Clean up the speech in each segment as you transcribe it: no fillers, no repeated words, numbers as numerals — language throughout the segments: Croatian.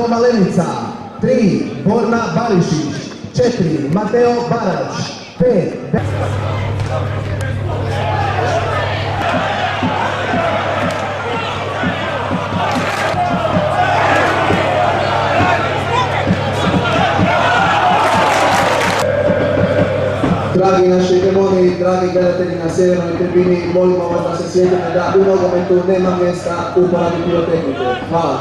Malenica, 3 Borna Barišić, 4 Mateo Barać, 5 Dragi naši demoni, dragi gledatelji na sjevernoj tribini, molimo vas da se sjetite da u nogometu nema mjesta uporabi pirotehnike. Hvala.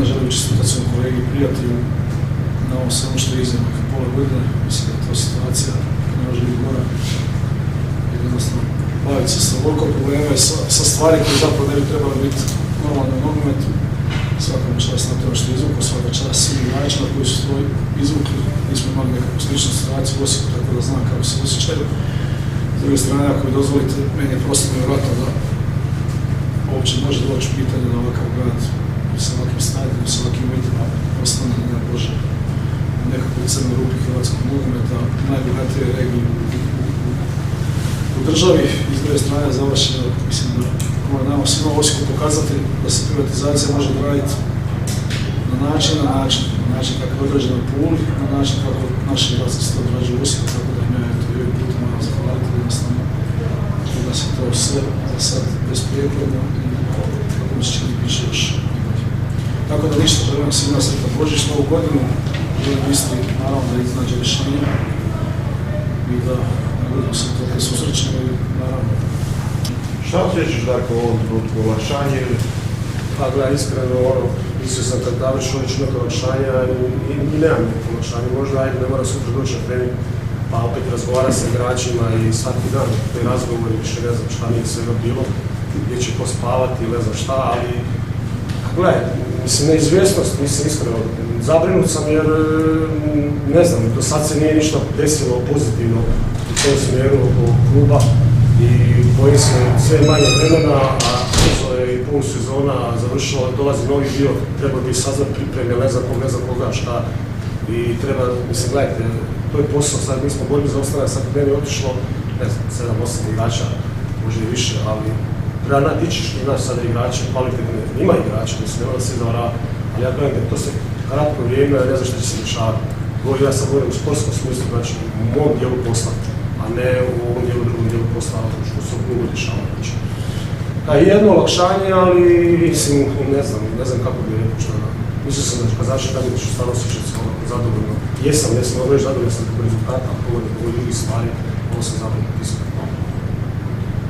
Želim čestitati svom kolegi i prijatelju na ovom svemu što je iznad pola godine. Mislim da je to situacija ne može biti gora. Jednostavno, baviti se sa ovoliko problema i sa stvari koje zapravo ne bi trebali biti normalno u nogometu. Svaka čast na to što je izvukao, svaka čast svih igrača koji su to izvukli. Mi smo imali nekakvu sličnu situaciju u Osijeku, tako da znam kako se osjećaju. S druge strane, ako mi dozvolite, meni je prosto nevjerojatno da uopće može doći u pitanje na ovakav grad sa ovakvim stadijom, sa ovakvim uvjetima, ostane, ne Bože, u nekakvoj crnoj rupi hrvatskog nogometa, najbogatije regije u državi. I s druge strane završeno, mislim da mora nama svima u Osijeku pokazati da se privatizacija može odraditi na način kako je određena u Puli, na način kako naši vlasnici to odrađuju u Osijeku, tako da ime to i ovim putem moram zahvaliti jednostavno da se to sve za sad besprijekorno i kako mi se čini piše još. Tako da ništa, želim svima sretan Božić, novu godinu, želim isti, naravno da iznađe rješenje i da ne budemo se toliko susrećeni i naravno. Šta osjećaš dakle u ovom trenutku, olakšanje ili? Pa gledaj, iskreno, mislio sam kad David Šović imati olakšanja i nemam nekako olakšanja, možda ajde ne mora sutra doći na trening, pa opet razgovara sa igračima i svaki dan taj razgovor i više ne znam šta nije svega bilo, gdje će ko spavati ili ne znam šta, ali gledaj, mislim, neizvjesnost, mislim iskreno, zabrinut sam jer, ne znam, do sad se nije ništa desilo pozitivno u tom smjeru oko kluba i bojim se sve manje vremena, a uzo je i pol sezona završila, dolazi novi dio, treba bi saznat pripreme, ne znam koga, šta i treba, mislim, gledajte, to je posao, sad mi smo borili za ostanak, sad meni je otišlo, ne znam, 7-8 igrača, možda i više, ali treba nadići što imaš sada igrače kvalitetne, ima igrača, mislim, nema da se zavara, ali ja gledam da to se kratko vrijeme, ne znam što će se dešavati. Ja sam govorio u sportskom smislu, znači u mom dijelu posla, a ne u ovom dijelu, drugom dijelu posla, što se u klubu dešava. Znači. Jedno olakšanje, ali mislim, ne znam kako bi rekao što da. Mislio sam da kad završi tako da ću stvarno osjećati se zadovoljno. Jesam, ovo već zadovoljno sam kako rezultata, a pogodim drugih stvari, ovo sam zadovoljno pisao.